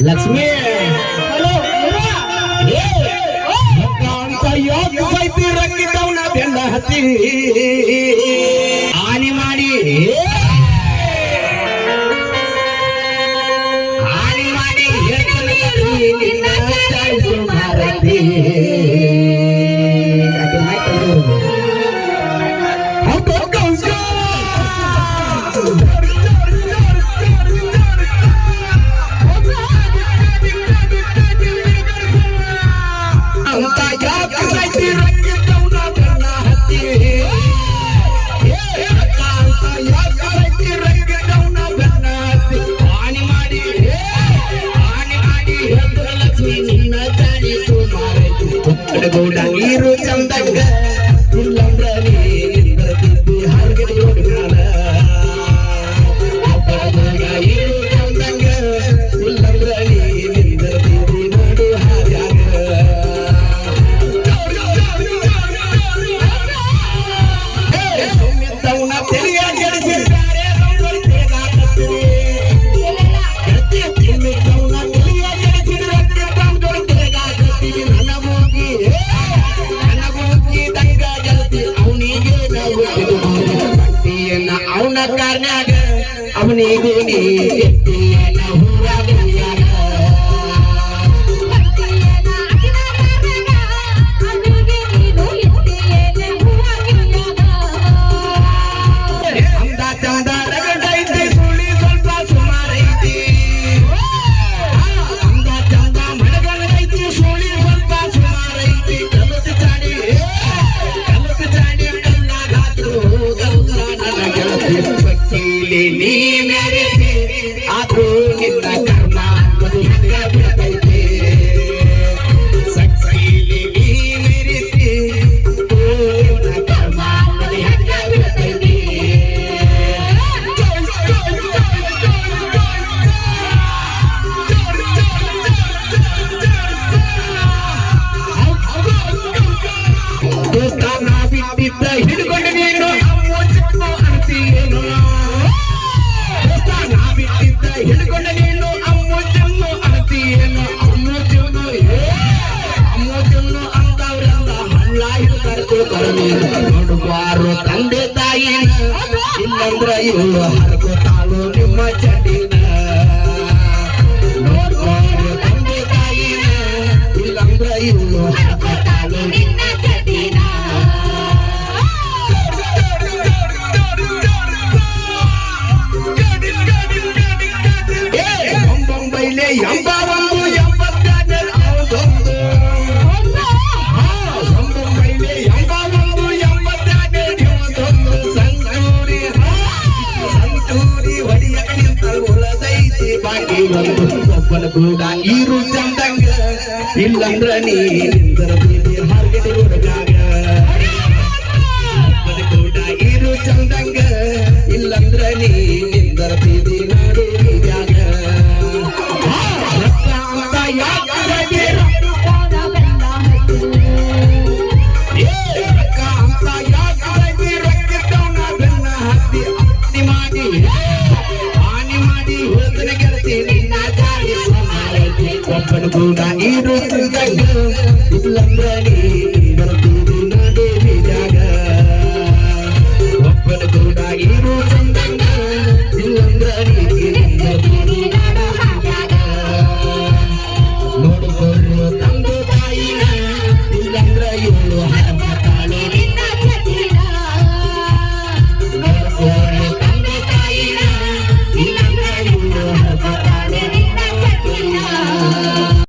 ಲಕ್ಷ್ಮಿ ರಂಗಿದವನ ಬೆಂಡ ಹತ್ತಿ ಆನಿ ಮಾಡಿ ಆನಿ ಮಾಡಿ ನಿನ್ನ ಚಾಳಿಸು ಮಾರತಿ ಗೌಡ ನೀರು ಚಂದಂಗ ಇಲ್ಲಂದ್ರ ನೀರಿಂದ ತಿದ್ದಿ ಹಾಗೆ ನೋಡ್ಗಾಲ ನೀರು ಚಂದಂಗ ಇಲ್ಲಂದ್ರ ನೀರಿಂದ ತಿದ್ದಿ ನೋಡು ಹಾರ್ಯಾಗ ಸೌಮ್ಯತವನ ತೆರಿಯ ಕೆಡಿಸಿದ್ದಾರೆ ಅವನ ಕಾರ್ನಾಗ ಅವನಿಗೂ ನೀ ಅಂದ ಚಂದ ರಗಡೈತಿ ಸುಳಿ ಸ್ವಲ್ಪ ಸುಮಾರೈತಿ ಅಂದ ಚಂದ ಮಡಗೈತಿ ಸುಳಿ ಸ್ವಲ್ಪ ಸುಮಾರೈತಿ ಕಲಸ ಚಾಡಿ ಕಲ್ಲಾಗಾದ್ರು ವಕೀಲಿ ನೀ ಮೆರೆತಿ ಆದ್ರೂ ನಿನ್ನ ಕರ್ಮ ಬಿಡತೈತಿ ಸಕ್ಸೀಲಿ ನೀ ಮೆರೆತಿ ನಿನ್ನ ಕರ್ಮ ಬಿಡತೈತಿ ಬಿಟ್ಟಿದ್ದ ಹಿಡ್ಕೊಂಡು ನೀನು ಹಿಡ್ಕೊಂಡ ನೀನು ಅಮ್ಮೋಜನ್ನು ಅಣತಿಯೇನು ಅಮ್ಮೋಜನ್ನು ಅಂತವ್ರೆಲ್ಲ ಹಳ್ಳ ಹಿಡ್ಕರ್ಕೊಳ್ತಾರೆ ನೀನು ನೋಡುವಾರು ತಂದೆ ತಾಯಿನ ಇಲ್ಲಂದ್ರ ಇವ್ರು ಹರ್ಕೋತಾಳು ನಿಮ್ಮ ಚಡಿನ ನೋಡುವಾರು ತಂದೆ ತಾಯಿನ ಇಲ್ಲಂದ್ರ ಇವ್ರು ಹರ್ಕೋತಾಳು ನಿನ್ನ ಚಡಿನ ಎಂಬ ಒಂದು 82 ಅವದೊಂದು ಒಂಬೈಲೆ ಎಂಬ ಒಂದು 82 ಇವತ್ತೊಂದು ಸಂತೂರಿ ಹೊಡಿಯ ನಿಂತ ಉಳದೈತಿ ಬಾಕಿ ಒಂದು ಒಬ್ಬನ ಕೂಡ ಈರು ಚಂದಂಗ ಇಲ್ಲಂದ್ರ ನೀರಿಂದರ ಬೀದಿ ಹಾರ್ಗೆಡೆ ಹುಡುಗಾಗ ಒಬ್ಬನ ಕೂಡ ಈರು ಚಂದಂಗ ಇಲ್ಲಂದ್ರ ನೀರಿಂದರ ಬೀದಿ ನಾಡು ಬೀದ್ಯಾಗ ಒಬ್ಬನ ಕೂಡ ಈರು ಚಂದಂಗ ಇಲ್ಲಂದ್ರ ನೀರು ನಾಡು ಬೀದ್ಯಾಗ ಒಬ್ಬನ ಕೂಡ ಈರು ಚಂದಂಗ